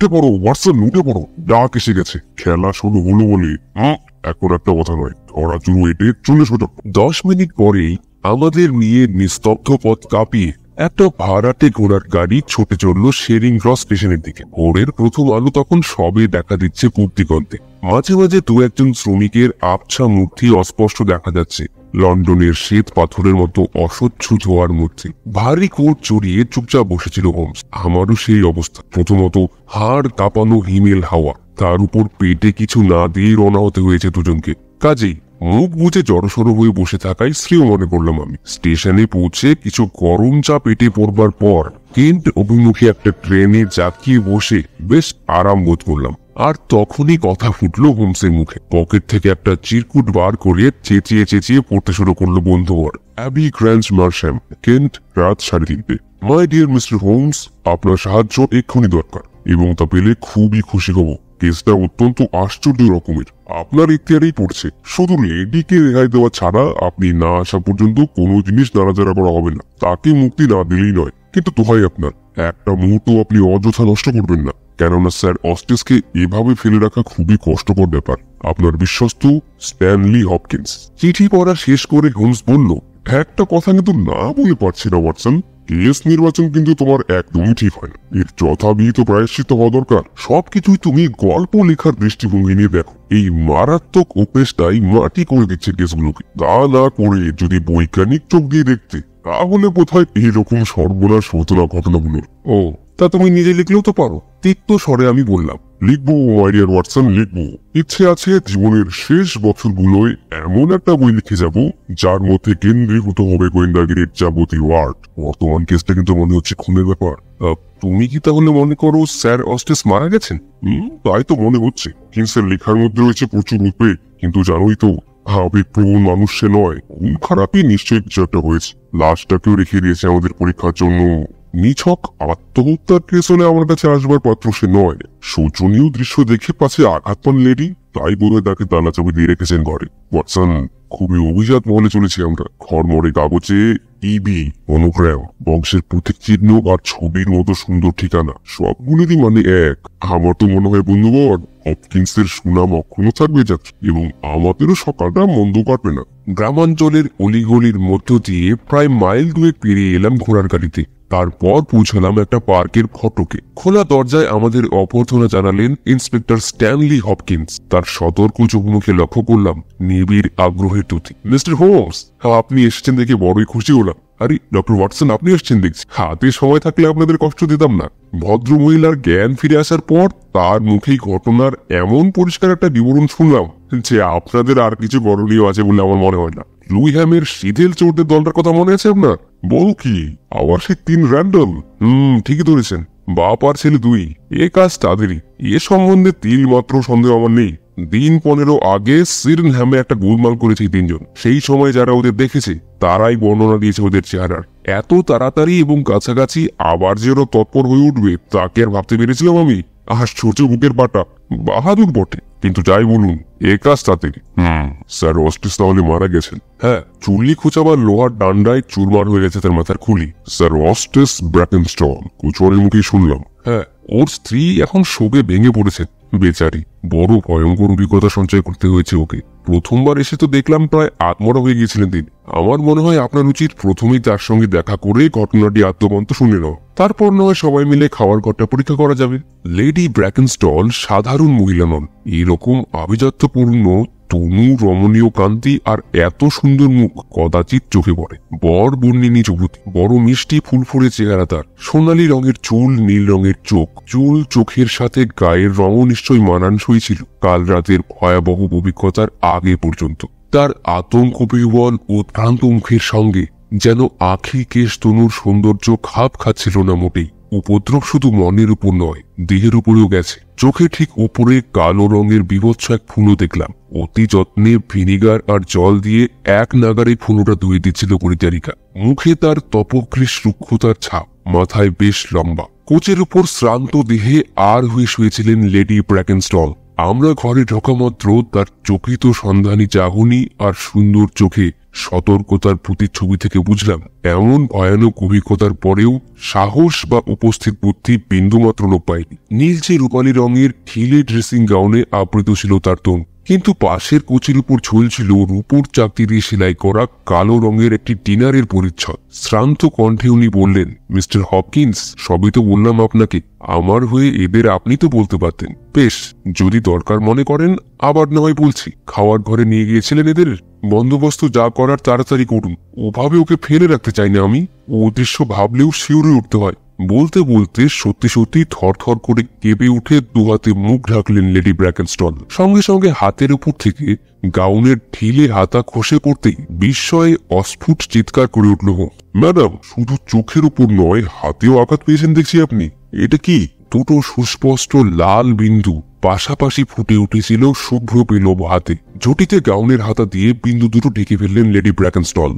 উঠে পড়ো ওয়াটসন, উঠে পড়ো, ডাক এসে গেছে। খেলা শুরু হলো বলে এখন একটা কথা নয়, ধরা চুরু এটে চলে সোজা। 10 মিনিট পরেই আমাদের নিয়ে নিস্তব্ধ পথ কাঁপিয়ে একটা ভাড়াটে ঘোড়ার গাড়ি ছুটে চলল শেরিং ক্রস স্টেশনের দিকে। ভোরের প্রথম আলো তখন সবে দেখা দিচ্ছে পূব দিগন্তে। মাঝে মাঝে দু একজন শ্রমিকের আবছা মূর্তি অস্পষ্ট দেখা যাচ্ছে লন্ডনের শ্বেত পাথরের মতো অস্বচ্ছ ধোয়ার মধ্যে। ভারী কোট চড়িয়ে চুপচাপ বসেছিল হোমস। আমারও সেই অবস্থা। প্রথমত হাড় কাঁপানো হিমেল হাওয়া, তার উপর পেটে কিছু না দিয়ে রওনা হতে হয়েছে দুজনকে। কাজেই মুখ বুঝে জড়সড় হয়ে বসে থাকায় শ্রেয় মনে করলাম আমি। স্টেশনে পৌঁছে কিছু গরম চা পেটে পড়বার পর কেন্ট অভিমুখী একটা ট্রেনে জাকিয়ে বসে বেশ আরাম বোধ করলাম। আর তখনই কথা ফুটলো হোমসের মুখে। পকেট থেকে একটা চিরকুট বার করে চেঁচিয়ে চেঁচিয়ে পড়তে শুরু করলো বন্ধুবর। অ্যাবি গ্র্যান্ড মার্শাম, কেন্ট, রাত 3:30। মাই ডিয়ার মিস্টার হোমস, আপনার সাহায্য এক্ষুনি দরকার, এবং তা পেলে খুবই খুশি হব। কেসটা অত্যন্ত আশ্চর্য রকমের। আপনার ইখতিয়ারেই পড়ছে। শুধু লেডিকে রেহাই দেওয়া ছাড়া আপনি না আসা পর্যন্ত কোনো জিনিস নাড়াচাড়া করা হবে না। তাকে মুক্তি না দিলেই নয়। কিন্তু দোহাই আপনার, একটা মুহূর্ত আপনি অযথা নষ্ট করবেন না, কেননা স্যার অস্টিসকে এভাবে ফেলে রাখা খুবই কষ্টকর ব্যাপার। আপনার বিশ্বস্ত স্ট্যানলি হপকিন্স। চিঠি পড়া শেষ করে হোমস বলল, একটা কথা কিন্তু না বলে পারছি না ওয়াটসন। কেস নির্বাচন কিন্তু তোমার একদমই ঠিক হয় না। এর যথাবিহিত প্রায়শ্চিত হওয়া দরকার। সবকিছুই তুমি গল্প লেখার দৃষ্টিভঙ্গি নিয়ে দেখো। এই মারাত্মক অভ্যেসটাই মাটি করে দিচ্ছে কেসগুলোকে। তা না করে যদি বৈজ্ঞানিক চোখ দিয়ে দেখতে, তাহলে বোধহয় এইরকম সর্বনাশ হতো না ঘটনাগুলোর। ও, তা তুমি নিজে লিখলেও তো পারো। তিক্ত স্বরে আমি বললাম, লিখবো মাই ডিয়ার ওয়াটসন, লিখবো। ইচ্ছে আছে জীবনের শেষ বছরগুলোয় এমন একটা বই লিখে যাব যার মধ্যে কেন্দ্রীভূত হবে গোয়েন্দাগিরির যাবতীয় আর্ট। বর্তমান কেসটা কিন্তু মনে হচ্ছে খুনের ব্যাপার। তুমি কি তাহলে মনে করো স্যার অস্টিস মারা গেছেন? তাই তো মনে হচ্ছে। কিংসের লেখার মধ্যে রয়েছে প্রচুর উদ্বেগ, কিন্তু জানোই তো আবেগপ্রবণ মানুষ সে নয়। খারাপই নিশ্চয়ই কিছু একটা হয়েছে। লাশটাকেও রেখে দিয়েছে আমাদের পরীক্ষার জন্য। নিছক আত্মহত্যার কেস হলে আমার কাছে আসবার পাত্র সে নয়। শোচনীয় দৃশ্য দেখে পাছে আঘাত পান লেডি, তাই বোধহয় তাকে তালা চাবি দিয়ে রেখেছেন ঘরে। ওয়াটসন, খুবই অভিজাত মহলে চলেছি আমরা। ঘরমরে কাগজে ইবি, মনোগ্রাম, বংশের প্রতীক চিহ্ন আর ছবির মতো সুন্দর ঠিকানা সবগুলোরই মানে এক। আমার তো মনে হয় বন্ধুবর হপকিন্সের সুনাম অক্ষুণ্ণ থাকবে যাচ্ছে, এবং আমাদেরও সকালটা মন্দ কাটবে না। গ্রামাঞ্চলের অলিগলির মধ্য দিয়ে প্রায় মাইল 2 পেরিয়ে এলাম ঘোড়ার গাড়িতে। তারপর পৌঁছলাম একটা পার্কের ফটকে। খোলা দরজায় আমাদের অভ্যর্থনা জানালেন ইন্সপেক্টর স্ট্যানলি হপকিন্স। তার সতর্ক চোখমুখে লক্ষ্য করলাম নিবিড় আগ্রহের তুতি। মিস্টার হোমস, আপনি এসেছেন দেখে বড়ই খুশি হলাম। আরে ডক্টর ওয়াটসন, আপনি এসেছেন দেখছি। হাতে সময় থাকলে আপনাদের কষ্ট দিতাম না। ভদ্র মহিলার জ্ঞান ফিরে আসার পর তার মুখেই ঘটনার এমন পরিষ্কার একটা বিবরণ শুনলাম যে আপনাদের আর কিছু করণীয় আছে বলে আমার মনে হয় না। লুইহ্যামের শিথিল চোরদের দলটার কথা মনে আছে আপনার? বল কি, আবার সেই 3 র্যান্ডল? ঠিকই ধরেছেন, বাপ আর ছেলে 2। এ কাজ তাদেরই। এ সম্বন্ধে তিল মাত্র সন্দেহ আমার নেই। দিন 15 আগে সিরনহ্যামে একটা গোলমাল করেছে 3 জন। সেই সময় যারা ওদের দেখেছে তারাই বর্ণনা দিয়েছে ওদের চেহারার। এত তাড়াতাড়ি এবং কাছাকাছি আবার যে ওরা তৎপর হয়ে উঠবে তাকে আর ভাবতে পেরেছিলাম আমি? আশ্চর্য বুকের পাটা। বাহাদুর বটে, কিন্তু যাই বলুন এ কাজ তাদের। স্যার অস্টিস তাহলে মারা গেছেন? হ্যাঁ, চুল্লি খোঁচাবার লোহার ডান্ডায় চুরমার হয়ে গেছে তার মাথার খুলি। স্যার অস্টিস ব্র্যাকেনস্টল, কুচুয়ারের মুখেই শুনলাম। হ্যাঁ, ওর স্ত্রী এখন শোকে ভেঙে পড়েছেন। বেচারি, বড় ভয়ঙ্কর অভিজ্ঞতা সঞ্চয় করতে হয়েছে ওকে। প্রথমবার এসে তো দেখলাম প্রায় আত্মরা হয়ে গিয়েছিলেন তিনি। আমার মনে হয় আপনার উচিত প্রথমেই তার সঙ্গে দেখা করে ঘটনাটি আত্মবন্ত শুনে নাও। তারপর নয় সবাই মিলে খাওয়ার ঘরটা পরীক্ষা করা যাবে। লেডি ব্র্যাকেনস্টল সাধারণ মহিলা নন। এরকম আভিজাত্যপূর্ণ তনু, রমণীয় কান্তি আর এত সুন্দর মুখ কদাচিৎ চোখে পড়ে। বর বর্ণিনী যুবতী, বড় মিষ্টি ফুলফুরে চেহারা তার। সোনালী রঙের চুল, নীল রঙের চোখ। চুল চোখের সাথে গায়ের রঙও নিশ্চয়ই মানানসই ছিল কাল রাতের ভয়াবহ অভিজ্ঞতার আগে পর্যন্ত। তার আতঙ্ক বিহ্বল ও ক্লান্ত মুখের সঙ্গে যেন আখি কেশ তনুর সৌন্দর্য খাপ খাচ্ছিল না মোটেই। উপদ্রব শুধু মনের উপর নয়, দেহের উপরেও গেছে। চোখে ঠিক উপরে কালো রঙের বিভৎস এক ফুলো দেখলাম। অতি যত্নে ভিনিগার আর জল দিয়ে এক নাগারে ফুলোটা ধুয়ে দিচ্ছিল পরিচারিকা। মুখে তার তপকৃশ রুক্ষতার ছাপ, মাথায় বেশ লম্বা। কোচের উপর শ্রান্ত দেহে আর হয়ে শুয়েছিলেন লেডি ব্র্যাকেনস্টল। আমরা ঘরে ঢোকা মাত্র তার চকিত সন্ধানী চাহনি আর সুন্দর চোখে সতর্কতার প্রতিচ্ছবি থেকে বুঝলাম এমন ভয়ানক অভিজ্ঞতার পরেও সাহস বা উপস্থিত বুদ্ধি বিন্দুমাত্র লোপ পায়নি। নীলচে রূপালী রঙের ঢিলে ড্রেসিং গাউনে আবৃত ছিল তার তন, কিন্তু পাশের কোচের উপর ঝুলছিল রূপোর চাকতি দিয়ে সেলাই করা কালো রঙের একটি ডিনারের পরিচ্ছদ। শ্রান্ত কণ্ঠে উনি বললেন, মিস্টার হপকিন্স, সবই তো বললাম আপনাকে, আমার হয়ে এদের আপনি তো বলতে পারতেন। বেশ, যদি দরকার মনে করেন আবার না হয় বলছি। খাওয়ার ঘরে নিয়ে গিয়েছিলেন এদের? বন্দোবস্ত যা করার তাড়াতাড়ি করুন, ওভাবে ওকে ফেলে রাখতে চাই না আমি। ও দৃশ্য ভাবলেও শিউরে উঠতে হয়। বলতে বলতে সত্যি সত্যি থরথর করে কেঁপে উঠে দুহাতে মুখ ঢাকলেন লেডি ব্র্যাকেনস্টন। সঙ্গে সঙ্গে হাতের উপর থেকে গাউনের ঢিলে হাতা খসে পড়তেই বিস্ময়ে অস্ফুট চিৎকার করে উঠল, ম্যাডাম, শুধু চোখের উপর নয়, হাতেও আঘাত পেয়েছেন দেখছি আপনি। এটা কি? দুটো সুস্পষ্ট লাল বিন্দু পাশাপাশি ফুটে উঠেছিল শুভ্র পেলব হাতে। ঝুটিতে গাউনের হাতা দিয়ে বিন্দু দুটো ঢেকে ফেললেন লেডি ব্র্যাকেনস্টন।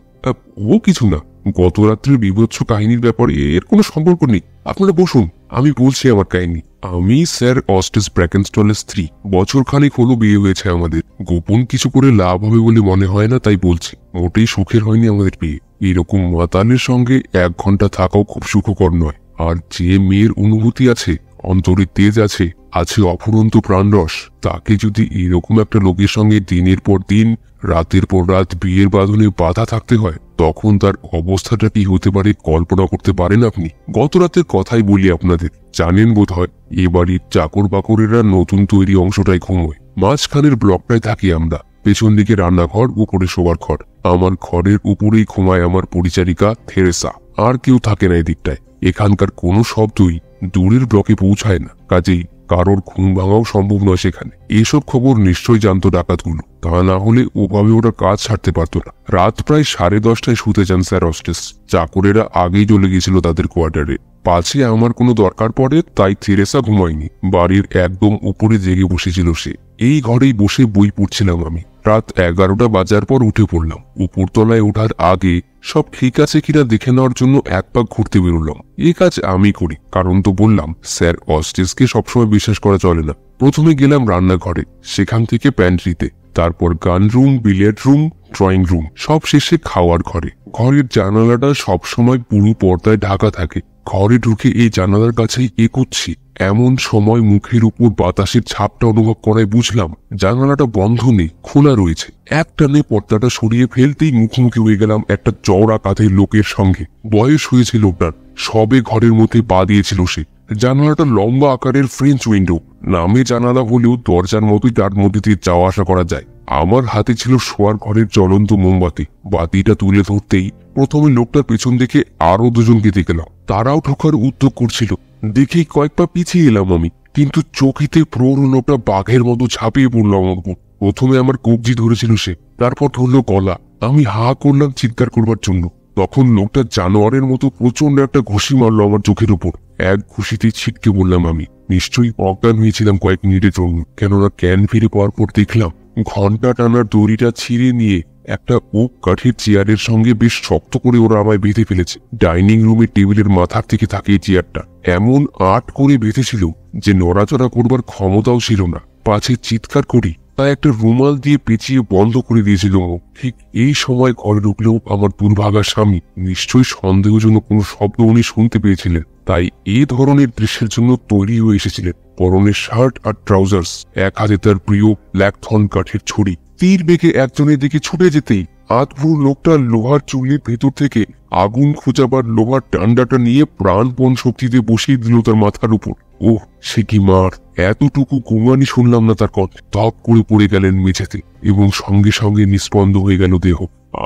ও কিছু না, গত রাত্রির বিভৎস কাহিনীর ব্যাপারে এর কোনো সম্পর্ক নেই। আপনারা বসুন, আমি বলছি আমার কাহিনী। আমি স্যার অস্টিস ব্র্যাকেনস্টনের স্ত্রী। বছরখানেক হলো বিয়ে হয়েছে আমাদের। গোপন কিছু করে লাভ হবে বলে মনে হয় না, তাই বলছি। মোটেই সুখের হয়নি আমাদের বিয়ে। এরকম মাতালের সঙ্গে 1 ঘন্টা থাকাও খুব সুখকর নয়। আর যে মেয়ের অনুভূতি আছে, অন্তরে তেজ আছে, আছে অফুরন্ত প্রাণরস, তাকে যদি এরকম একটা লোকের সঙ্গে দিনের পর দিন, রাতের পর রাত বিয়ের বাঁধনে বাধা থাকতে হয়, তখন তার অবস্থাটা কি হতে পারে কল্পনা করতে পারেন আপনি? গত রাতের কথাই বলি আপনাদের। জানেন বোধ হয়, এ বাড়ির চাকর বাকরেরা নতুন তৈরি অংশটাই ঘুমোয়। মাঝখানের ব্লকটায় থাকি আমরা। পেছন দিকে রান্নাঘর, উপরে শোবার ঘর। আমার ঘরের উপরেই ঘুমায় আমার পরিচারিকা থেরেসা। আর কেউ থাকে না এদিকটায়। এখানকার কোনো শব্দই দূরের ব্লকে পৌঁছায় না, কাজেই কারোর ঘুম ভাঙাও সম্ভব নয় সেখানে। এসব খবর নিশ্চয়ই জানতো ডাকাতগুলো, তা না হলে ওভাবে ওরা কাজ ছাড়তে পারতো না। রাত প্রায় 10:30টায় শুতে যান স্যার অস্টিস। চাকরেরা আগেই চলে গিয়েছিল তাদের কোয়ার্টারে। পাছে আমার কোনো দরকার পড়ে, তাই থেরেসা ঘুমায়নি। বাড়ির একদম উপরে জেগে বসেছিল সে। এই ঘরেই বসে বই পড়ছিলাম আমি। রাত 11টা বাজার পর উঠে পড়লাম। উপরতলায় ওঠার আগে সব ঠিক আছে কিনা দেখে নেওয়ার জন্য এক পাক ঘুরতে বেরোলাম। এই কাজ আমি করি, কারণ তো বললাম স্যার অস্টিসকে সবসময় বিশ্বাস করা চলে না। প্রথমে গেলাম রান্নাঘরে, সেখান থেকে প্যান্ট্রিতে, তারপর গান room, billiard room, drawing room, সব শেষে খাওয়ার ঘরে। ঘরের জানালাটা সবসময় পুরো পর্দায় ঢাকা থাকে। ঘরে ঢুকে এই জানালার কাছেই এগোচ্ছি, এমন সময় মুখের উপর বাতাসের ছাপটা অনুভব করায় বুঝলাম জানালাটা বন্ধ নেই, খোলা রয়েছে। এক টানে পর্দাটা সরিয়ে ফেলতেই মুখোমুখি হয়ে গেলাম একটা চওড়া কাঁধের লোকের সঙ্গে। বয়স হয়েছিল ওটার, সবে ঘরের মধ্যে পা দিয়েছিল সে। জানালাটা লম্বা আকারের ফ্রেঞ্চ উইন্ডো। নামে জানালা হলেও দরজার মতোই তার মধ্যে দিয়ে যাওয়া আসা করা যায়। আমার হাতে ছিল শোয়ার ঘরের জ্বলন্ত মোমবাতি। বাতিটা তুলে ধরতেই প্রথমে লোকটার পেছন থেকে আরো দুজনকে দেখলাম। তারাও ঢোকার উদ্যোগ করছিল। দেখেই কয়েক পা পিছিয়ে এলাম আমি, কিন্তু চোখেতে প্রৌঢ় লোকটা বাঘের মতো ঝাঁপিয়ে পড়লো আমার উপর। প্রথমে আমার কবজি ধরেছিল সে, তারপর ধরলো গলা। আমি হা করলাম চিৎকার করবার জন্য। তখন লোকটা জানোয়ারের মতো প্রচন্ড একটা ঘুষি মারলো আমার চোখের উপর। এক ঘুষিতেই ছিটকে বললাম আমি। নিশ্চয়ই অজ্ঞান হয়েছিলাম কয়েক মিনিটের জন্য, কেননা জ্ঞান ফিরে পাওয়ার পর দেখলাম ঘন্টা টানার দড়িটা ছিঁড়ে নিয়ে একটা ওক কাঠের চেয়ারের সঙ্গে বেশ শক্ত করে ওরা আমায় বেঁধে ফেলেছে। ডাইনিং রুমের টেবিলের মাথার থেকে থাকে এই চেয়ারটা। এমন আট করে বেঁধেছিল যে নড়াচড়া করবার ক্ষমতাও ছিল না। পাছে চিৎকার করি, তাই একটা রুমাল দিয়ে পেঁচিয়ে বন্ধ করে দিয়েছিল। ঠিক এই সময় ঘরে ঢুকলেও আমার দুর্ভাগা স্বামী। নিশ্চয়ই সন্দেহজনক কোনো শব্দ উনি শুনতে পেয়েছিলেন, তাই এই ধরনের দৃশ্যের জন্য তৈরি হয়ে এসেছিলেন। পরনে শার্ট আর ট্রাউজার্স, এক হাতে তার প্রিয় ব্ল্যাকথর্ন কাঠের ছড়ি। তীর বেগে একজনের দিকে ছুটে যেতেই আধভুর লোকটা লোহার চুলের ভেতর থেকে আগুন খোঁজাবার লোহার ডান্ডাটা নিয়ে প্রাণপণ শক্তিতে বসিয়ে দিল তার মাথার উপর। ওহ, সে কি মার! এতটুকু গোঙানি শুনলাম না তার কথা। ধপ করে পড়ে গেলেন মেঝেতে এবং সঙ্গে সঙ্গে নিস্পন্দ হয়ে গেল দেহ।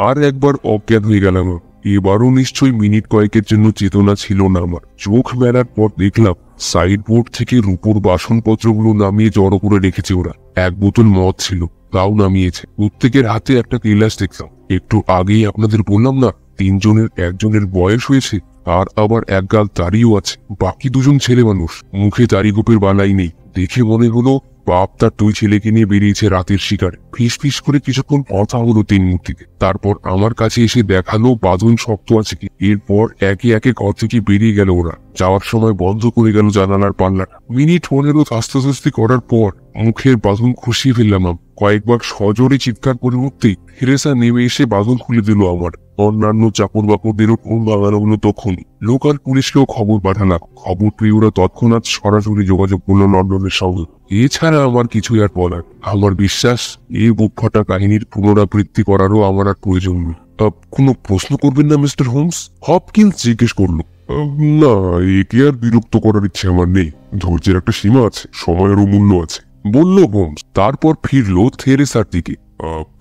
আর একবার অজ্ঞান হয়ে গেলাম। এবারও নিশ্চয়ই মিনিট কয়েকের জন্য চেতনা ছিল না আমার। চোখ মেলার পর দেখলাম সাইডবোর্ড থেকে রূপোর বাসনপত্রগুলো নামিয়ে জড়ো করে রেখেছে ওরা। এক বোতল মদ ছিল, তাও নামিয়েছে। প্রত্যেকের হাতে একটা গিলাস দেখলাম। একটু আগেই আপনাদের বললাম না, 3 জনের একজনের বয়স হয়েছে, আর আবার এক গাল দাড়িও আছে। বাকি 2জন ছেলে মানুষ, মুখে দাড়ি গোপের বালাই নেই। দেখে মনে হলো বাপ তার দুই ছেলেকে নিয়ে বেরিয়েছে রাতের শিকার। ফিস ফিস করে কিছুক্ষণ কথা হলো তিন মূর্তিতে। তারপর আমার কাছে এসে দেখালো বাঁধন শক্ত আছে কি। এরপর একে একে ঘর থেকে বেরিয়ে গেল ওরা। যাওয়ার সময় বন্ধ করে গেল জানালার পাল্লাটা। মিনিট 15 আস্তে করার পর মুখের বাঁধন খুশিয়ে ফেললাম। কয়েকবার সজোরে চিৎকার করে উঠতেই থেরেসা নেমে এসে বাঁধন খুলে দিল আমার। অন্যান্য চাকর বাকরদেরও ঘুম ভাঙানো হলো তখনই। লোকাল পুলিশকেও খবর পাঠালাম। খবর পেয়ে ওরা তৎক্ষণাৎ সরাসরি যোগাযোগ করলো লন্ডনের সঙ্গে। এছাড়া আমার কিছুই আর বলার। আমার বিশ্বাস এই বুকফাটা কাহিনীর পুনরাবৃত্তি করারও আমার আর প্রয়োজন নেই। কোনো প্রশ্ন করবেন না মিস্টার হোমস? হপকিন্স জিজ্ঞেস করলো। না, একে আর বিরক্ত করার ইচ্ছে আমার নেই। ধৈর্যের একটা সীমা আছে, সময়েরও মূল্য আছে, বলল হোমস। তারপর ফিরলো থেরেসার দিকে।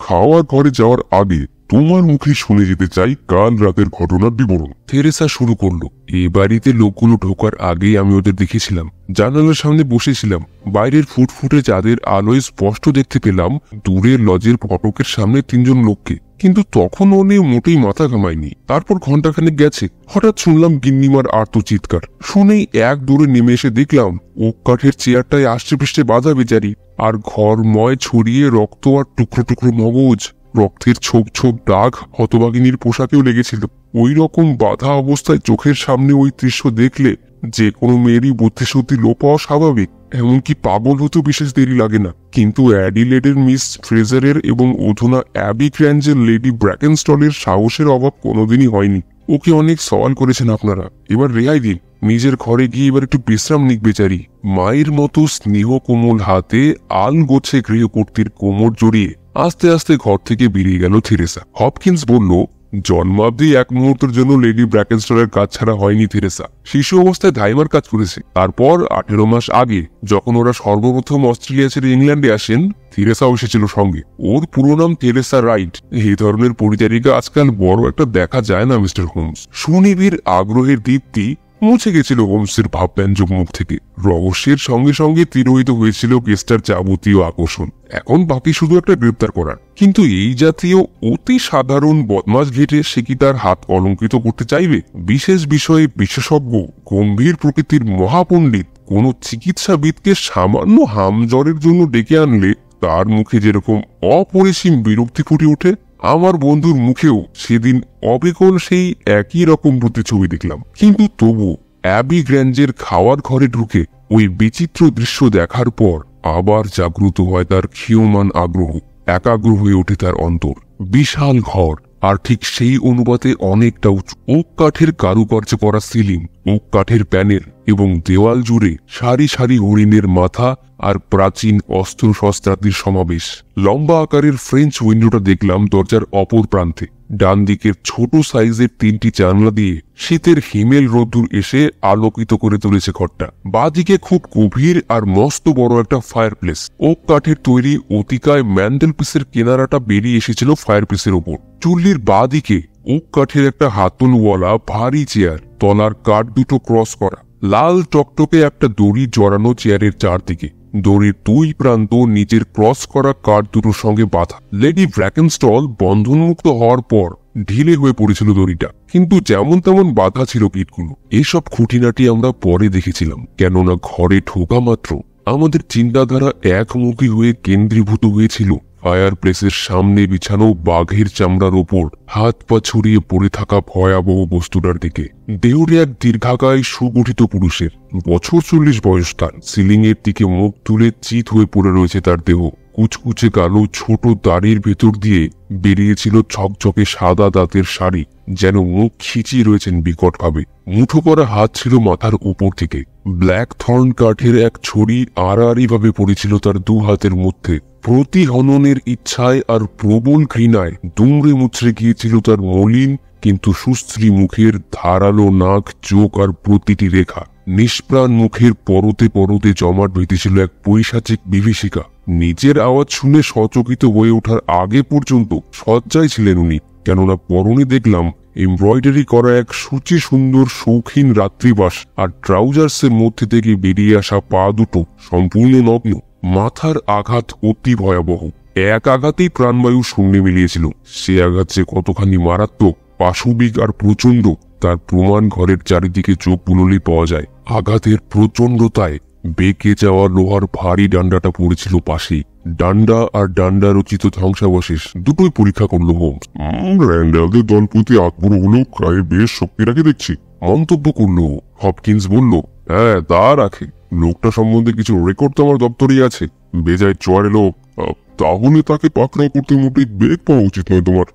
খাওয়ার ঘরে যাওয়ার আগে তোমার মুখে শুনে যেতে চাই কাল রাতের ঘটনার বিবরণ। থেরেসা শুরু করলো। এ বাড়িতে লোকগুলো ঢোকার আগেই আমি ওদের দেখেছিলাম। জানালার সামনে বসেছিলাম। বাইরের ফুটফুটে চাঁদের আলোয় স্পষ্ট দেখতে পেলাম দূরের লজের ফটকের সামনে 3 জন লোককে। কিন্তু তখন ও নিয়ে মোটেই মাথা ঘামায়নি। তারপর ঘন্টাখানেক গেছে, হঠাৎ শুনলাম গিন্নিমার আর্তচিৎকার। শুনেই এক দৌড়ে নেমে এসে দেখলাম ওক কাঠের চেয়ারটায় আষ্টে পৃষ্ঠে বাঁধা বেচারি, আর ঘরময় ছড়িয়ে রক্ত আর টুকরো টুকরো মগজ। রক্তের ছোপ ছোপ দাগ হতভাগিনীর পোশাকেও লেগেছিল। ওই রকম বাধা অবস্থায় চোখের সামনে ওই দৃশ্য দেখলে যে কোনো মেয়েরই বুদ্ধিশুদ্ধি লোপ পাওয়া স্বাভাবিক। এমনকি পাগল হতেও বিশেষ দেরি লাগে না। কিন্তু অ্যাডিলেডের মিস ফ্রেজারের এবং অধুনা অ্যাবি গ্র্যাঞ্জের লেডি ব্র্যাকেনস্টলের সাহসের অভাব কোনোদিনই হয়নি। ওকে অনেক সওয়াল করেছেন আপনারা, এবার রেহাই দিন। নিজের ঘরে গিয়ে এবার একটু বিশ্রাম নিক বেচারি। মায়ের মতো স্নেহ কোমল হাতে আল গোছে গৃহকর্তীর কোমর জড়িয়ে আস্তে আস্তে ঘর থেকে বেরিয়ে গেল থেরেসা। হপকিন্স বলল, জন্মাব্দি এক মুহূর্তের জন্য লেডি ব্র্যাকেনস্টলের কাজ ছাড়া হয়নি থেরেসা। শিশু অবস্থায় ধাইমার কাজ করেছে। তারপর 18 মাস আগে যখন ওরা সর্বপ্রথম অস্ট্রেলিয়া ছেড়ে ইংল্যান্ডে আসেন, থেরেসাও এসেছিল সঙ্গে। ওর পুরো নাম থেরেসা রাইট। এই ধরনের পরিচারিকা আজকাল বড় একটা দেখা যায় না মিস্টার হোমস। সুনিবিড় আগ্রহের দীপ্তি মুছে গেছিল হোমসের ভাবব্যঞ্জক মুখ থেকে। রহস্যের সঙ্গে সঙ্গে তিরোহিত হয়েছিল কেসটার যাবতীয় আকর্ষণ। এখন বাকি শুধু একটা গ্রেপ্তার করার। কিন্তু এই জাতীয় অতি সাধারণ বদমাশ ঘেটে সে কি তার হাত অলঙ্কৃত করতে চাইবে? বিশেষ বিষয়ে বিশেষজ্ঞ, গম্ভীর প্রকৃতির মহাপণ্ডিত কোন চিকিৎসাবিদকে সামান্য হামজ্বরের জন্য ডেকে আনলে তার মুখে যেরকম অপরিসীম বিরক্তি ফুটে ওঠে, আমার বন্ধুর মুখেও সেদিন অবিকল সেই একই রকম প্রতিছবি দেখলাম। কিন্তু তবু অ্যাবি গ্র্যাঞ্জের খাওয়ার ঘরে ঢুকে ওই বিচিত্র দৃশ্য দেখার পর আবার জাগ্রত হয় তার ক্ষীয়মান আগ্রহ। একাগ্র হয়ে ওঠে তার অন্তর। বিশাল ঘর, আর ঠিক সেই অনুপাতে অনেকটা উঁচু। ওক কাঠের কারুকার্য করা সিলিং, ওক কাঠের প্যানেল এবং দেওয়াল জুড়ে সারি সারি হরিণের মাথা আর প্রাচীন অস্ত্র শস্ত্রাদির সমাবেশ। লম্বা আকারের ফ্রেঞ্চ উইন্ডোটা দেখলাম দরজার অপর প্রান্তে। ডান দিকের ছোট সাইজের 3টি জানলা দিয়ে শীতের হিমেল রোদ্দুর এসে আলোকিত করে তুলেছে ঘরটা। বাঁদিকে খুব গভীর আর মস্ত বড় একটা ফায়ারপ্লেস। ওক কাঠের তৈরি অতিকায় ম্যান্ডেল পিসের কেনারাটা বেরিয়ে এসেছিল ফায়ারপ্লেসের ওপর। চুল্লির বাঁদিকে ওক কাঠের একটা হাতলওয়ালা ভারী চেয়ার, তলার কাঠ দুটো ক্রস করা। লাল টকটকে একটা দড়ি জড়ানো চেয়ারের চারদিকে। দড়ির 2 প্রান্ত নিচের ক্রস করা কাঠ দুটোর সঙ্গে বাঁধা। লেডি ব্র্যাকেনস্টল বন্ধনমুক্ত হওয়ার পর ঢিলে হয়ে পড়েছিল দড়িটা, কিন্তু যেমন তেমন বাঁধা ছিল কিটগুলো। এসব খুঁটিনাটি আমরা পরে দেখেছিলাম, কেননা ঘরে ঢোকা মাত্র আমাদের চিন্তাধারা একমুখী হয়ে কেন্দ্রীভূত হয়েছিল ফায়ার প্লেসের সামনে বিছানো বাঘের চামড়ার ওপর হাত পা ছড়িয়ে পড়ে থাকা ভয়াবহ বস্তুটার দিকে। দেহরে এক দীর্ঘাকায় সুগঠিত পুরুষের। বছর 40 বয়স তার। সিলিং এর দিকে মুখ তুলে চিত হয়ে পড়ে রয়েছে তার দেহ। কুচকুচে কালো ছোট দাড়ির ভেতর দিয়ে বেরিয়েছিল ছকছকে সাদা দাঁতের শাড়ি, যেন মুখ খিচিয়ে রয়েছেন বিকট ভাবে। মুঠো করা হাত ছিল মাথার উপর থেকে। ব্ল্যাক থর্ন কাঠের এক ছড়ি আড়াআড়ি ভাবে পড়েছিল তার 2 হাতের মধ্যে। প্রতি হননের ইচ্ছায় আর প্রবল ঘৃণায় দুমড়ে মুচড়ে গিয়েছিল তার মলিন কিন্তু সুশ্রী মুখের ধারালো নাক, চোখ আর প্রতিটি রেখা। নিষ্প্রাণ মুখের পরতে পরতে জমাট বেঁধেছিল এক পৈশাচিক বিভীষিকা। নিজের আওয়াজ শুনে সচকিত হয়ে ওঠার আগে পর্যন্ত সজ্জায় ছিলেন উনি, কেননা পরনে দেখলাম এমব্রয়ডারি করা এক সূচি সুন্দর শৌখিন রাত্রিবাস, আর ট্রাউজার্সের মধ্যে থেকে বেরিয়ে আসা পা দুটো সম্পূর্ণ নগ্ন। মাথার আঘাত অতি ভয়াবহ। এক আঘাতেই প্রাণবায়ু শূন্যে মিলিয়েছিল। সে আঘাত যে কতখানি মারাত্মক, পাশবিক আর প্রচন্ড তার প্রমাণ ঘরের চারিদিকে চোখ বুনলেই পাওয়া যায়। আঘাতের প্রচন্ডতায় বেঁকে যাওয়া লোহার ভারী ডান্ডাটা পড়েছিল পাশে। ডান্ডা আর ডান্ডা রচিত ধ্বংসাবশেষ দুটোই পরীক্ষা করলো হোমস। র্যান্ডালদের দলপতি আকবর হলেও প্রায় বেশ শক্তি রাখে দেখছি, মন্তব্য করলো হপকিন্স। বলল, হ্যাঁ তা রাখে, লোকটা সম্বন্ধে কিছু রেকর্ড তো আমার দপ্তরেই আছে। বেজায় চোয়ারে লোক, তাহলে তাকে পাকড়াও করতে মোটেই বেগ পাওয়া উচিত নয় তোমার।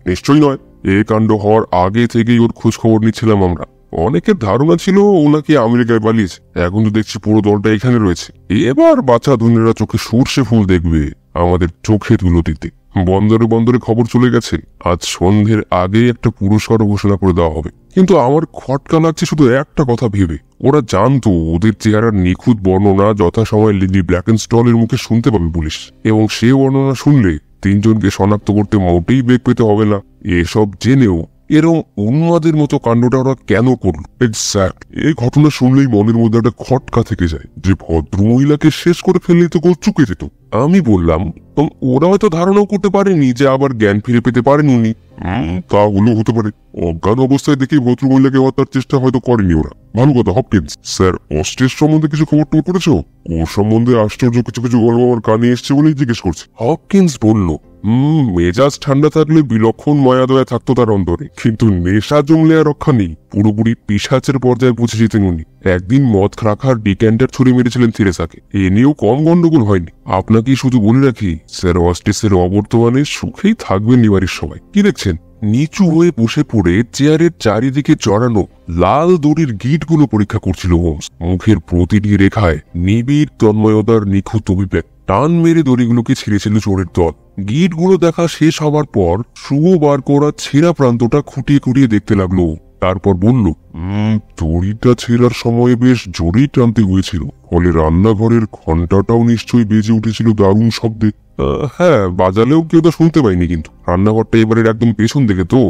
নিশ্চয়ই নয়, এ কাণ্ড হওয়ার আগে থেকেই ওর খোঁজ খবর নিচ্ছিলাম আমরা। অনেকের ধারণা ছিল ও নাকি আমেরিকায় পালিয়েছে, এখন তো দেখছি পুরো দলটা এখানে রয়েছে। এবার বাচ্চা ধুনেরা চোখে সর্ষে ফুল দেখবে আমাদের চোখে তুলো দিতে। বন্দরে বন্দরে খবর চলে গেছে, আজ সন্ধ্যের আগে একটা পুরস্কার ঘোষণা করে দেওয়া হবে। কিন্তু আমার খটকা লাগছে শুধু একটা কথা ভেবে, ওরা জানতো ওদের চেহারার নিখুঁত বর্ণনা যথাসময়ে লেডি ব্ল্যাকেনস্টলের মুখে শুনতে পাবে পুলিশ, এবং সে বর্ণনা শুনলে তিনজনকে শনাক্ত করতে মোটেই বেগ পেতে হবে না। এসব জেনেও এরকম উন্মাদের মতো কাণ্ডটা ওরা কেন করল? এক্স্যাক্ট, এই ঘটনা শুনলেই মনের মধ্যে একটা খটকা থেকে যায় যে ভদ্রমহিলাকে শেষ করে ফেললেই তো গোল চুকে যেত। আমি বললাম, ওরা হয়তো ধারণাও করতে পারেনি যে আবার জ্ঞান ফিরে পেতে পারেন উনি। তা হলেও হতে পারে, অজ্ঞান অবস্থায় দেখে ভদ্রমহিলাকে হত্যার চেষ্টা হয়তো করেনি ওরা। ভালো কথা হপকিন্স, স্যার অস্ট্রেস সম্বন্ধে কিছু খবর টবর করেছ? ওর সম্বন্ধে আশ্চর্য কিছু কিছু গল্প আমার কানে এসছে বলেই জিজ্ঞেস করছে। হপকিন্স বলল, মেজাজ ঠান্ডা থাকলে বিলক্ষণ মায়াদয়া থাকতো তার অন্তরে, কিন্তু নেশা জমলে আর রক্ষা নেই। পুরোপুরি পিশাচের পর্যায়ে পৌঁছে যেতেন উনি। একদিন মদ রাখার ডিক্যান্টার ছুড়ে মেরেছিলেন থেরেসাকে, এ নিয়েও কম গন্ডগোল হয়নি। আপনাকে শুধু বলে রাখি, স্যার অস্ট্রেসের অবর্তমানে সুখেই থাকবেন নিবারের সবাই। কি দেখছেন? নিচু হয়ে বসে পড়ে চেয়ারের চারিদিকে জড়ানো লাল দড়ির গিটগুলো পরীক্ষা করছিল হোমস। মুখের প্রতিটি রেখায় নিবিড় তন্ময়তার নিখুঁত অভিব্যক্তি। টান মেরে দড়িগুলোকে ছিঁড়েছিল চোরের দল। গিটগুলো দেখা শেষ হবার পর শুভ বার করা ছেঁড়া প্রান্তটা খুঁটিয়ে খুঁটিয়ে দেখতে লাগলো। তারপর বলল, দড়িটা ছেঁড়ার সময় বেশ জোরেই টানতে হয়েছিল, ফলে রান্নাঘরের ঘন্টাটাও নিশ্চয়ই বেজে উঠেছিল দারুণ শব্দে। হ্যাঁ, বাজালেও কেউ তা শুনতে পায়নি, কিন্তু রান্নাঘরটা এবারের একদম পেছন দিকে তো।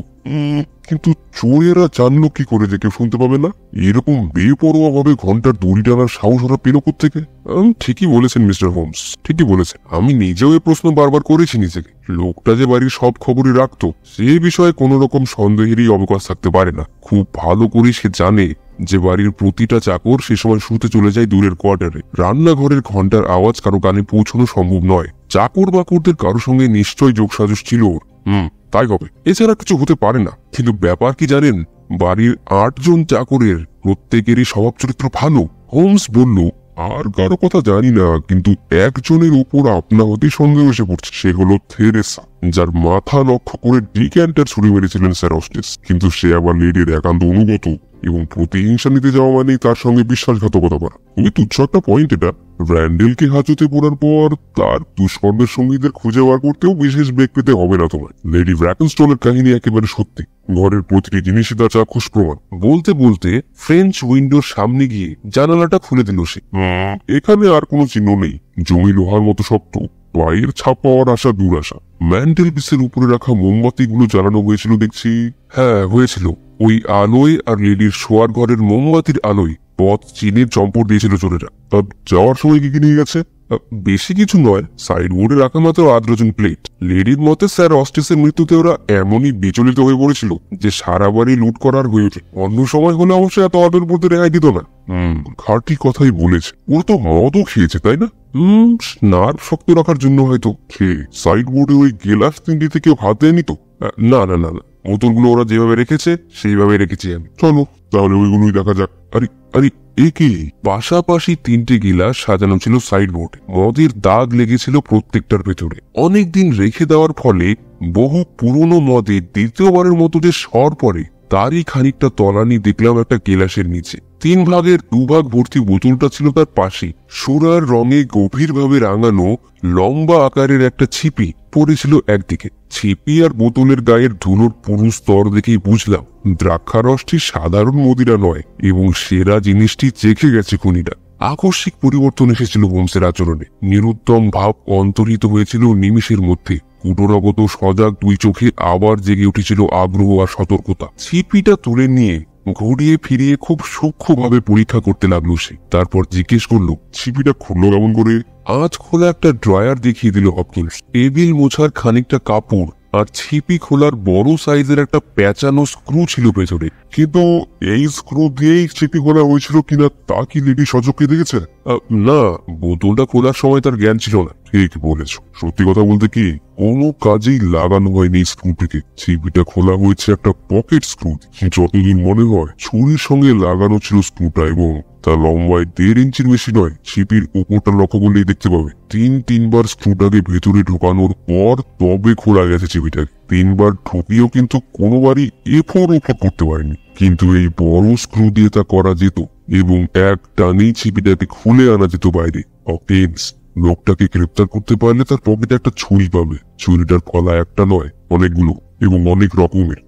কিন্তু চোরেরা জানলো কি করে যে কেউ শুনতে পাবে না? এরকম বেপরোয়া ভাবে ঘন্টার দড়ি টানার সাহস ওরা পেল কোত্থেকে? ঠিকই বলেছেন মিস্টার হোমস, ঠিকই বলেছেন। আমি নিজেও এই প্রশ্ন বারবার করেছি নিজেকে। লোকটা যে বাড়ির সব খবরই রাখতো, সে বিষয়ে কোন রকম সন্দেহেরই অবকাশ থাকতে পারে না। খুব ভালো করে সে জানে যে বাড়ির প্রতিটা চাকর সে সময় শুতে চলে যায় দূরের কোয়ার্টারে। রান্নাঘরের ঘন্টার আওয়াজ কারো কানে পৌঁছানো সম্ভব নয়। চাকর বাকরদের কারো সঙ্গে নিশ্চয় যোগসাজশ ছিল ওর। তাই হবে, এছাড়া কিছু হতে পারে না। কিন্তু ব্যাপার কি জানেন, বাড়ির 8 জন চাকরের প্রত্যেকেরই স্বভাব চরিত্র ভালো। হোমস বলল, আর কারো কথা জানি না, কিন্তু একজনের উপর আপনা হতে সন্দেহ এসে পড়ছে। সে হলো থেরেসা, যার মাথা লক্ষ্য করে ডিক্যান্টার ছুড়ে মেরেছিলেন স্যার অস্টেস। কিন্তু সে আবার লেডির একান্ত অনুগত, এবং প্রতিহিংসা নিতে যাওয়া মানেই তার সঙ্গে বিশ্বাসঘাতকতা করা। খুবই তুচ্ছ একটা পয়েন্ট এটা। ব্র্যান্ডেলকে হাজতে পড়ার পর তার দুষ্কর্মের সঙ্গীদের খুঁজে বার করতেও বিশেষ বেগ পেতে হবে না তোমার। লেডি ব্র্যাকেনস্টলের কাহিনী একেবারে সত্যি। ঘরের প্রতিটি জিনিসই তার চাক্ষুষ প্রমাণ। বলতে বলতে ফ্রেঞ্চ উইন্ডোর সামনে গিয়ে জানালাটা খুলে দিল সে। এখানে আর কোনো চিহ্ন নেই, জমি লোহার মতো শক্ত, পায়ের ছাপ পাওয়ার আশা দুরাশা। ম্যান্টেল পিসের উপরে রাখা মোমবাতিগুলো জ্বালানো হয়েছিল দেখছি। হ্যাঁ হয়েছিল, ওই আলোয় আর লেডির শোয়ার ঘরের মোমবাতির আলোয় পথ চিনের চম্পট দিয়েছিল চোরেরা। তার যাওয়ার সময় কি নিয়ে গেছে? বেশি কিছু নয়, সাইডবোর্ডে রাখা মাত্র 8 ডজন প্লেট। লেডির মতে স্যার অস্টেসের মৃত্যুতে ওরা এমনই বিচলিত হয়ে পড়েছিল যে সারা বাড়ি লুট করার হয়ে ওঠে। অন্য সময় হলে অবশ্যই এত অর্ডার পড়তে রেহাই দিত না। খাঁটি কথাই বলেছে। ওরা তো মদও খেয়েছে, তাই না? নার্ভ শক্ত রাখার জন্য হয়তো খেয়ে। সাইডবোর্ডে ওই গেলাস 3টি থেকে হাত দেয়নি তো? না না না না, বোতলগুলো ওরা যেভাবে রেখেছে সেইভাবে রেখেছি আমি। চলো তাহলে ওইগুলোই দেখা যাক। আরে আরে, এ কি? পাশাপাশি 3টে গিলাস সাজানো ছিল সাইডবোর্ডে। মদের দাগ লেগেছিল প্রত্যেকটার ভেতরে। অনেকদিন রেখে দেওয়ার ফলে বহু পুরনো মদের দ্বিতীয়বারের মতো যে সর পড়ে, তারই খানিকটা তলানি দেখলাম একটা গিলাসের নিচে। 3 ভাগের 2 ভাগ ভর্তি বোতলটা ছিল তার পাশে। সুরার রঙে গভীরভাবে রাঙানো লম্বা আকারের একটা ছিপি পড়েছিল একদিকে। ছিপি আর বোতলের গায়ের ধুলোর পুরু স্তর দেখেই বুঝলাম দ্রাক্ষারসটি সাধারণ মদিরা নয়, এবং সেরা জিনিসটি চেখে গেছে খুনিরা। আকস্মিক পরিবর্তন এসেছিল হোমসের আচরণে। নিরুত্তম ভাব অন্তর্হিত হয়েছিল নিমিষের মধ্যে। কুটনাগত সজাগ 2 চোখে আবার জেগে উঠেছিল আগ্রহ আর সতর্কতা। ছিপিটা তুলে নিয়ে ঘুরিয়ে ফিরিয়ে খুব সূক্ষ্মভাবে পরীক্ষা করতে লাগলো সে। তারপর জিজ্ঞেস করলো, ছিপিটা খুললো কেমন করে? আজ খোলা একটা ড্রয়ার দেখিয়ে দিল হপকিন্স। টেবিল মোছার খানিকটা কাপড় আর ছিপি খোলার বড় সাইজের একটা পেঁচানো স্ক্রু ছিল পেছনে। কিন্তু এই স্ক্রু দিয়েই ছিপি খোলা হয়েছিল কিনা তা কি লেডি সচক্ষে দেখেছে? না, বোতলটা খোলার সময় তার জ্ঞান ছিল না। ঠিক বলেছ। সত্যি কথা বলতে কি, কোনো কাজেই লাগানো হয়নি স্ক্রুটিকে। ছিপিটা খোলা হয়েছে একটা পকেট স্ক্রু। যতদিন মনে হয় ছুরির সঙ্গে লাগানো ছিল স্ক্রুটা, এবং তা লম্বায় 1.5 ইঞ্চির বেশি নয়। ছিপির উপরটা লক্ষ্য করলেই দেখতে পাবে তিনবার স্ক্রুটাকে ভেতরে ঢোকানোর পর তবে খোলা গেছে ছিপিটাকে। 3বার ঢুকিয়েও কিন্তু কোনোবারই এফোর করতে পারেনি। কিন্তু এই বড় স্ক্রু দিয়ে তা করা যেত, এবং এক টানেই ছিপিটাকে খুলে আনা যেত বাইরে। অকেন্স লোকটাকে গ্রেপ্তার করতে পারলে তার পকেটে একটা ছুরি পাবে। ছুরিটার ফলা একটা নয়, অনেকগুলো এবং অনেক রকমের।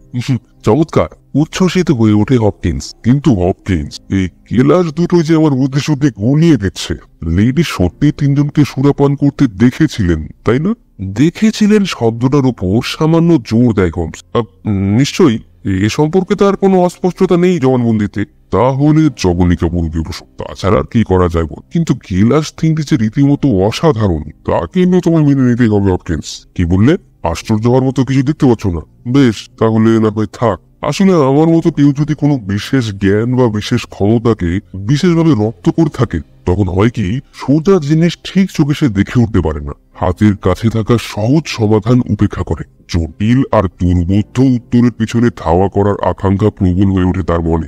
চমৎকার উচ্ছ্বসিত হয়ে ওঠে হপকিন্স। কিন্তু হপকিন্স, এই কেলাস দুটোই যে আমার বুদ্ধি শুদ্ধি গুলিয়ে দিচ্ছে। লেডি সত্যি 3জনকে সুরাপান করতে দেখেছিলেন, তাই না? দেখেছিলেন শব্দটার উপর সামান্য জোর দেয় হোমস। নিশ্চয়ই এ সম্পর্কে তার কোনো অস্পষ্টতা নেই জবানবন্দিতে। তাহলে জগনিকা বলবে প্রসব, তাছাড়া আর কি করা যায় বল। কিন্তু গিলাস থিংটি যে রীতিমতো অসাধারণ, তা কিন্তু তোমায় মেনে নিতেই হবে হপকিন্স। কি বললে? আশ্চর্য হওয়ার মতো কিছু দেখতে পাচ্ছ না? বেশ, তাহলে না হয় থাক। আসলে আমার মতো কেউ যদি কোনো বিশেষ জ্ঞান বা বিশেষ ক্ষমতাকে বিশেষভাবে রপ্ত করে থাকে, তখন হয় কি, সোজা জিনিস ঠিক চোখে সে দেখে উঠতে পারে না। হাতের কাছে থাকা সহজ সমাধান উপেক্ষা করে। জটিল আর দুর্বোধ্য উত্তরের পিছনে ধাওয়া করার আকাঙ্ক্ষা প্রবল হয়ে ওঠে তার মনে।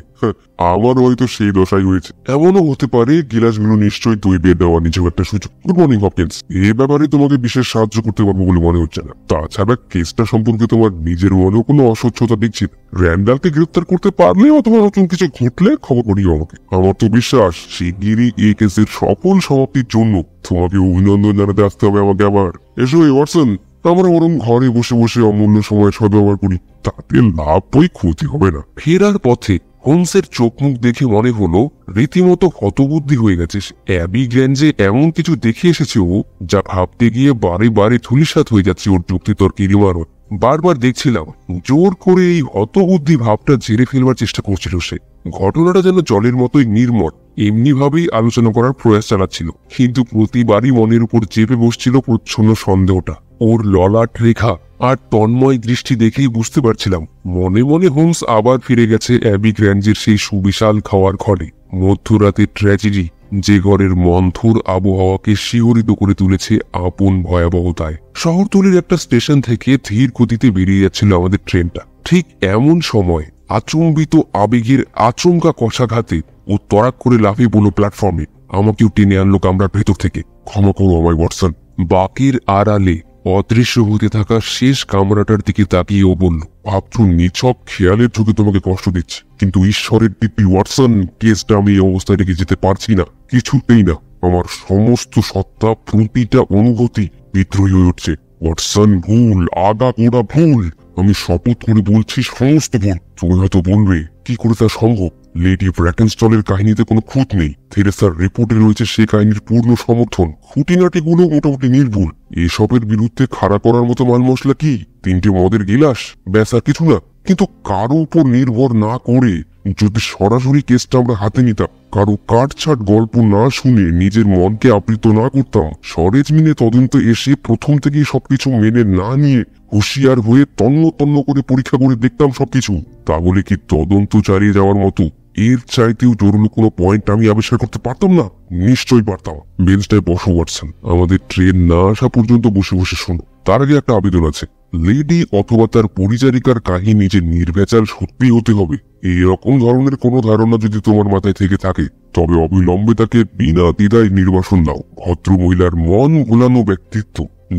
আমার হয়তো সেই দশাই হয়েছে। এমনও হতে পারে গিলাসগুলো নিশ্চয়ই তুই বের দেওয়া নিজেও একটা সুযোগ। গুড মর্নিং হপকিন্স, এ ব্যাপারে তোমাকে বিশেষ সাহায্য করতে পারবো বলে মনে হচ্ছে না। তাছাড়া কেসটা সম্পর্কে তোমার নিজের মনেও কোনো অস্বচ্ছতা দেখছি না। র্যান্ডালকে গ্রেফতার করতে পারলে অথবা নতুন কিছু ঘটলে খবর করিও আমাকে। আমার তো বিশ্বাস শিগগিরই এই কেসের সফল সমাপ্তির জন্য তোমাকে অভিনন্দন জানাতে আসতে হবে আমাকে আবার। এসো ওয়াটসন, আমরা ওরম ঘরে বসে বসে অমূল্য সময় সদ্ব্যবহার করি, তাতে লাভ বই ক্ষতি হবে না। ফেরার পথে হোমসের চোখ মুখ দেখে মনে হলো রীতিমতো হতবুদ্ধি হয়ে গেছে। অ্যাবি গ্র্যাঞ্জে এমন কিছু দেখে এসেছে ও, যা ভাবতে গিয়ে বারে বারে ধূলিসাৎ হয়ে যাচ্ছে ওর যুক্তিতর্কের ইমারত। বারবার দেখছিলাম জোর করে এই হতবুদ্ধি ভাবটা ঝেড়ে ফেলবার চেষ্টা করছিল সে। ঘটনাটা যেন জলের মতোই নির্মল, এমনি ভাবেই আলোচনা করার প্রয়াস চালাচ্ছিল। কিন্তু প্রতিবারই মনের উপর চেপে বসছিল প্রচ্ছন্ন সন্দেহটা। ওর ললাট রেখা আর তন্ময় দৃষ্টি দেখেই বুঝতে পারছিলাম মনে মনে হোমস আবার ফিরে গেছে অ্যাবি গ্র্যাঞ্জের সেই সুবিশাল খাওয়ার ঘরে। মধ্যরাতের ট্র্যাজেডি যে ঘরের মন্থর আবহাওয়াকে শিহরিত করে তুলেছে আপন ভয়াবহতায়। শহরতলির একটা স্টেশন থেকে ধীর গতিতে বেরিয়ে যাচ্ছিল আমাদের ট্রেনটা। ঠিক এমন সময় আচম্বিত আবেগের আচমকা কষাঘাতে ও তড়াক করে লাফিয়ে পড়ল প্ল্যাটফর্মে। আমাকেও টেনে আনলো কামরার ভেতর থেকে। ক্ষমা করো আমায় ওয়াটসন। বাকির আড়ালে অদৃশ্য হতে থাকা শেষ কামরাটার দিকে তাকিয়েও বলল, ভাবছো নিছক খেয়ালের চোখে তোমাকে কষ্ট দিচ্ছে, কিন্তু ঈশ্বরের দিব্যি ওয়াটসন, কেসটা আমি এই অবস্থায় রেখে যেতে পারছি না, কিছুতেই না। আমার সমস্ত সত্তা, প্রতিটা অনুভূতি বিদ্রোহী হয়ে উঠছে। ওয়াটসন ভুল, আগা গোড়া ভুল। আমি শপথ করে বলছি সমস্ত ভুল। তুমি হয়তো বলবে কি করে তা সম্ভব? লেডি ব্র্যাকেনস্টলের কাহিনীতে কোনো খুঁত নেই। থেরেসার রিপোর্টে রয়েছে সে কাহিনীর পূর্ণ সমর্থন। খুঁটিনাটিগুলো মোটামুটি নির্ভুল। এসবের বিরুদ্ধে খাড়া করার মতো মাল মশলা কি? 3টে মদের গিলাস, ব্যাস, আর কিছু না। কিন্তু কারো উপর নির্ভর না করে যদি সরাসরি কেসটা আমরা হাতে নিতাম, কারো কাটছাট গল্প না শুনে নিজের মনকে আবৃত না করতাম, সরেজমিনে তদন্ত এসে প্রথম থেকেই সবকিছু মেনে না নিয়ে হুঁশিয়ার হয়ে তন্ন তন্ন করে পরীক্ষা করে দেখতাম সবকিছু, তাহলে কি তদন্ত চালিয়ে যাওয়ার মতো এর চাইতেও জরুরি কোনো পয়েন্ট আমি আবিষ্কার করতে পারতাম না? নিশ্চয়ই পারতাম। বেঞ্চটায় বসো ওয়াটসন, আমাদের ট্রেন না আসা পর্যন্ত বসে বসে শোনো। তার আগে একটা আবেদন আছে। লেডি অথবা তার পরিচারিকার কাহিনী যে নির্ভেজাল সত্যি হতে হবে, এরকম ধরনের কোনো ধারণা যদি তোমার মাথায় থেকে থাকে, তবে অবিলম্বে তাকে বিনা দ্বিধায় নির্বাসন দাও। ভদ্র মহিলার মন ভোলানো ব্যক্তিত্ব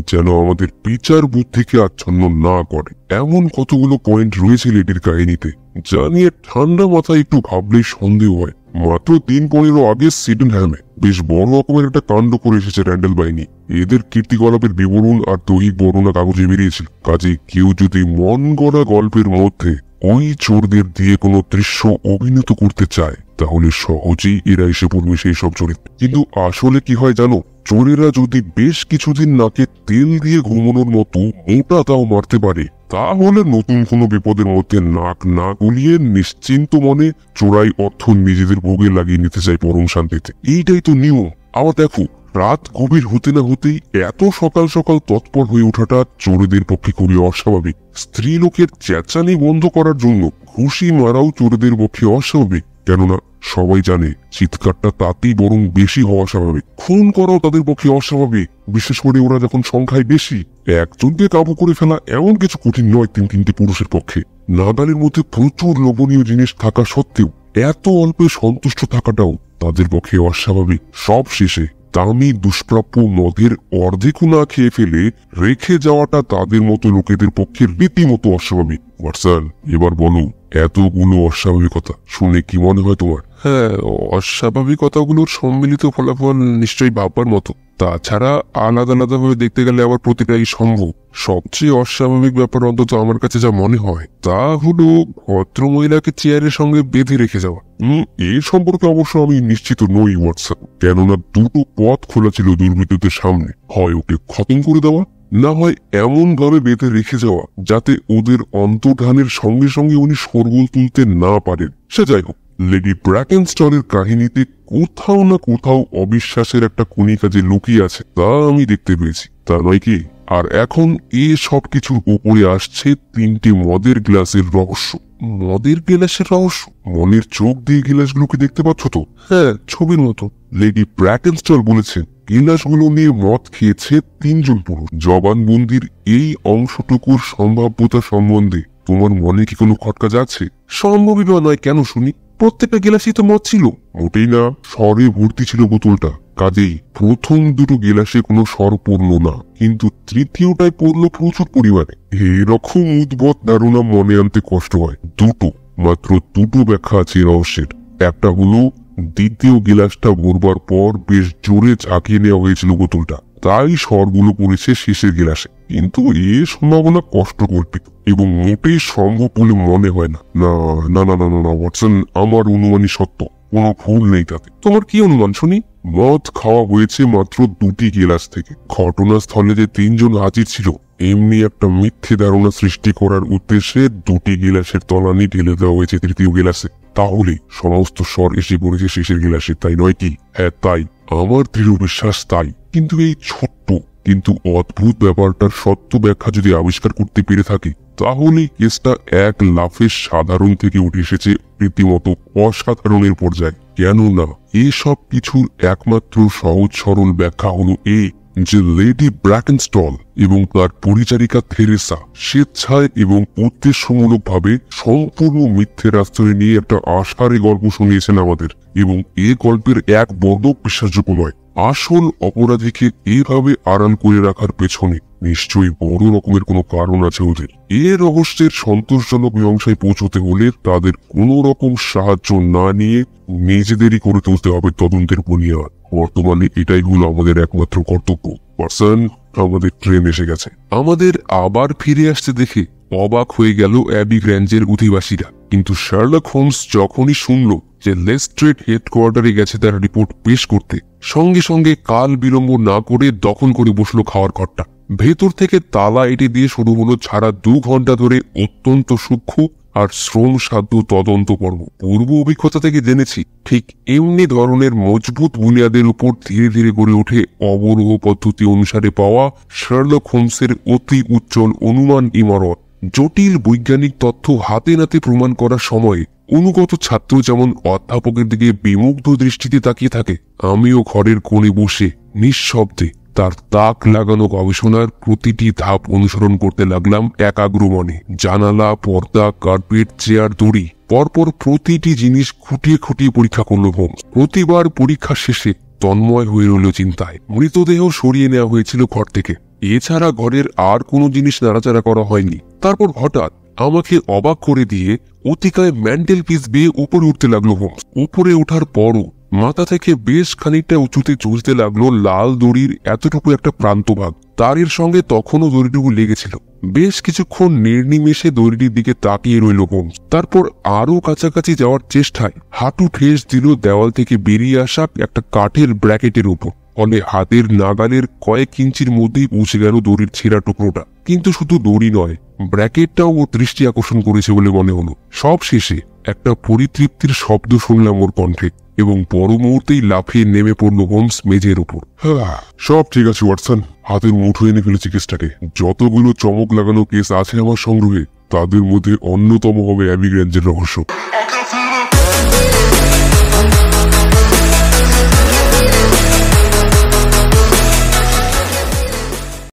যেন আমাদের বিচার বুদ্ধিকে আচ্ছন্ন না করে। এমন কতগুলো পয়েন্ট রয়েছে লেডির কাহিনীতে, যা নিয়ে ঠান্ডা মাথায় একটু ভাবলেই সন্দেহ হয়। মাত্র 3-15 আগে সিডনহ্যামে বেশ বড় রকমের একটা কাণ্ড করে এসেছে র্যান্ডেল বাহিনী। এদের কীর্তিকলাপের বিবরণ আর দৈহিক বর্ণনা কাগজে বেরিয়েছিল। কাজে কেউ যদি মন গড়া গল্পের মধ্যে ওই চোরদের দিয়ে কোনো দৃশ্য অভিনীত করতে চায়, তাহলে সহজেই এরা এসে পড়বে সেই সব চরিত্র। কিন্তু আসলে কি হয় জানো, চোরেরা যদি বেশ কিছুদিন নাকে তেল দিয়ে ঘুমানোর মতো মোটা তাও মারতে পারে, তাহলে নতুন কোনো বিপদের মধ্যে নাক না গলিয়ে নিশ্চিন্ত মনে চোরাই অর্থ নিজেদের ভোগে লাগিয়ে নিতে চায় পরম শান্তিতে। এইটাই তো নিয়ম। আবার দেখো, রাত গভীর হতে না হতেই এত সকাল সকাল তৎপর হয়ে ওঠাটা চোরেদের পক্ষে খুবই অস্বাভাবিক। স্ত্রী লোকের চেঁচানি বন্ধ করার জন্য ঘুষি মারাও চোরেদের পক্ষে অস্বাভাবিক, কেননা সবাই জানে চিৎকারটা তাতেই বরং বেশি হওয়া স্বাভাবিক। খুন করাও তাদের পক্ষে অস্বাভাবিক, বিশেষ করে ওরা যখন সংখ্যায় বেশি। একজনকে কাবু করে ফেলা এমন কিছু কঠিন নয় তিনটি পুরুষের পক্ষে। নাগালের মধ্যে প্রচুর লোভনীয় জিনিস থাকা সত্ত্বেও এত অল্পে সন্তুষ্ট থাকাটাও তাদের পক্ষে অস্বাভাবিক। সব শেষে দামি দুষ্প্রাপ্য মদের অর্ধেকও না খেয়ে ফেলে রেখে যাওয়াটা তাদের মতো লোকেদের পক্ষে রীতিমতো অস্বাভাবিক। ওয়াটসন, এবার বলো, এতগুলো অস্বাভাবিকতা শুনে কি মনে হয় তোমার? হ্যাঁ, অস্বাভাবিকতাগুলোর সম্মিলিত ফলাফল নিশ্চয়ই ভাববার মতো। তাছাড়া আলাদা আলাদা ভাবে দেখতে গেলে আবার প্রতিটাই সম্ভব। সবচেয়ে অস্বাভাবিক ব্যাপার অন্তত আমার কাছে যা মনে হয় তা হলো ভদ্রমহিলাকে চেয়ারের সঙ্গে বেঁধে রেখে যাওয়া। এ সম্পর্কে অবশ্য আমি নিশ্চিত নই ওয়াটসন, কেননা দুটো পথ খোলা ছিল দুর্বৃত্তদের সামনে। হয় ওকে খতম করে দেওয়া, না হয় এমন ভাবে বেঁধে রেখে যাওয়া যাতে ওদের অন্তর্ধানের সঙ্গে সঙ্গে উনি শোরগোল তুলতে না পারেন। সে যাই হোক, লেডি ব্র্যাকেনস্টলের কাহিনীতে কোথাও না কোথাও অবিশ্বাসের একটা কণিকা যে লুকিয়ে আছে তা আমি দেখতে পেয়েছি, তা নয় কি? আর এখন এ সব কিছুর উপরে আসছে তিনটি মদের গ্লাসের রহস্য। মদের গ্লাসের রহস্য? মনের চোখ দিয়ে গ্লাসগুলোকে দেখতে পাচ্ছ তো? হ্যাঁ, ছবির মতো। লেডি ব্র্যাকেনস্টল বলেছেন গ্লাসগুলো নিয়ে মদ খেয়েছে তিনজন পুরুষ। জবানবন্দির এই অংশটুকুর সম্ভাব্যতা সম্বন্ধে তোমার মনে কি কোনো খটকা যাচ্ছে? সম্ভবই বা নয় কেন শুনি? প্রত্যেকটা গ্লাসই তো মদ ছিল। মোটেই না, স্বরে ভর্তি ছিল বোতলটা। কাজেই প্রথম দুটো গেলাসে কোনো স্বর পড়ল না, কিন্তু তৃতীয়টায় পড়লো প্রচুর পরিমাণে। এরকম উদ্ভট ধারণা মনে আনতে কষ্ট হয়। মাত্র দুটো ব্যাখ্যা আছে রহস্যের। একটা হলো দ্বিতীয় গিলাসটা ভরবার পর বেশ জোরে চাকিয়ে নেওয়া হয়েছিল বোতলটা, তাই স্বরগুলো পড়েছে শেষের গিলাসে। কিন্তু এ সম্ভাবনা কষ্ট কল্পিত এবং মোটেই সম্ভব বলে মনে হয় না। না না না না না ওয়াটসন, আমার অনুমানই সত্য, কোনো ভুল নেই তাতে। তোমার কি অনুমান শুনি? মদ খাওয়া হয়েছে মাত্র দুটি গিলাস থেকে। ঘটনাস্থলে যে তিনজন হাজির ছিল এমনি একটা মিথ্যে ধারণা সৃষ্টি করার উদ্দেশ্যে দুটি গিলাসের তলানি ঢেলে দেওয়া হয়েছে তৃতীয় গিলাসে। তাহলে সমস্ত স্বর এসে পড়েছে শেষের গিলাসে, তাই নয় কি? হ্যাঁ তাই, আমার দৃঢ় বিশ্বাস তাই। কিন্তু এই ছোট্ট কিন্তু অদ্ভুত ব্যাপারটার সত্য ব্যাখ্যা যদি আবিষ্কার করতে পেরে থাকি, তাহলে কেসটা এক লাফে সাধারণ থেকে উঠে এসেছে রীতিমতো অসাধারণের পর্যায়ে। কেননা এসব কিছুর একমাত্র সহজ সরল ব্যাখ্যা হলো এই যে লেডি ব্র্যাকেনস্টল এবং তার পরিচারিকা থেরেসা স্বেচ্ছায় এবং উদ্দেশ্যমূলকভাবে সম্পূর্ণ মিথ্যের আশ্রয় নিয়ে একটা আশারে গল্প শুনিয়েছেন আমাদের, এবং এ গল্পের এক বর্ণ বিশ্বাসযোগ্য নয়। আসল অপরাধীকে এভাবে আড়াল করে রাখার পেছনে নিশ্চয়ই বড় রকমের কোনো কারণ আছে ওদের। এ রহস্যের সন্তোষজনক মীমাংসায় পৌঁছতে হলে তাদের কোনো রকম সাহায্য না নিয়ে নিজেদেরই করে তুলতে হবে তদন্তের বুনিয়াদ। বর্তমানে এটাই হলো আমাদের একমাত্র কর্তব্য। পার্সন, আমাদের ট্রেন এসে গেছে। আমাদের আবার ফিরে আসতে দেখে অবাক হয়ে গেল অ্যাবি গ্র্যাঞ্জের অধিবাসীরা। কিন্তু শার্লক হোমস যখনই শুনল যে লেস্ট্রেট হেডকোয়ার্টারে গেছে তার রিপোর্ট পেশ করতে, সঙ্গে সঙ্গে কাল বিলম্ব না করে দখল করে বসলো খাওয়ার ঘরটা। ভেতর থেকে তালা এঁটে দিয়ে শুরু হলো ছাড়া 2 ঘন্টা ধরে অত্যন্ত সূক্ষ্ম আর শ্রমসাধ্য তদন্ত পর্ব। পূর্ব অভিজ্ঞতা থেকে জেনেছি ঠিক এমনি ধরনের মজবুত বুনিয়াদের উপর ধীরে ধীরে গড়ে ওঠে অবরোহ পদ্ধতি অনুসারে পাওয়া শার্লক হোমসের অতি উজ্জ্বল অনুমান ইমারত। জটিল বৈজ্ঞানিক তথ্য হাতে নাতে প্রমাণ করার সময় অনুগত ছাত্র যেমন অধ্যাপকের দিকে বিমুগ্ধ দৃষ্টিতে তাকিয়ে থাকে, আমিও ঘরের কোণে বসে নিঃশব্দে তার তাক লাগানো গবেষণার প্রতিটি ধাপ অনুসরণ করতে লাগলাম একাগ্র মনে। জানালা, পর্দা, কার্পেট, চেয়ার, দড়ি, পরপর প্রতিটি জিনিস খুঁটিয়ে খুঁটিয়ে পরীক্ষা করল হোমস। প্রতিবার পরীক্ষা শেষে তন্ময় হয়ে রইল চিন্তায়। মৃতদেহ সরিয়ে নেওয়া হয়েছিল ঘর থেকে, এছাড়া ঘরের আর কোনো জিনিস নাড়াচাড়া করা হয়নি। তারপর হঠাৎ আমাকে অবাক করে দিয়ে অতিকায় ম্যান্টেল পিস বেয়ে উপরে উঠতে লাগলো হোমস। উপরে ওঠার পরও মাথা থেকে বেশ খানিকটা উঁচুতে চলতে লাগলো লাল দড়ির এতটুকু একটা প্রান্তভাগ। তারের সঙ্গে তখনও দড়িটুকু লেগেছিল। বেশ কিছুক্ষণ নির্নিমেষে দড়িটির দিকে তাকিয়ে রইল হোমস। তারপর আরো কাছাকাছি যাওয়ার চেষ্টায় হাঁটু ঠেস দিল দেওয়াল থেকে বেরিয়ে আসা একটা কাঠের ব্র্যাকেটের উপর। ফলে হাতের নাগালের কয়েক ইঞ্চির মধ্যেই পৌঁছে গেল দড়ির ছেঁড়া টুকরোটা। কিন্তু শুধু দড়ি নয়, ব্র্যাকেটটাও ওর দৃষ্টি আকর্ষণ করেছে বলে মনে হলো। সব শেষে একটা পরিতৃপ্তির শব্দ শুনলাম ওর কণ্ঠে, এবং পর মুহূর্তেই লাফিয়ে নেমে পড়ল হোমস মেঝের উপর। সব ঠিক আছে ওয়াটসন, হাতের মুঠো এনে ফেলেছি কেসটাকে। যতগুলো চমক লাগানো কেস আছে আমার সংগ্রহে, তাদের মধ্যে অন্যতম হবে অ্যাবি গ্র্যাঞ্জের রহস্য।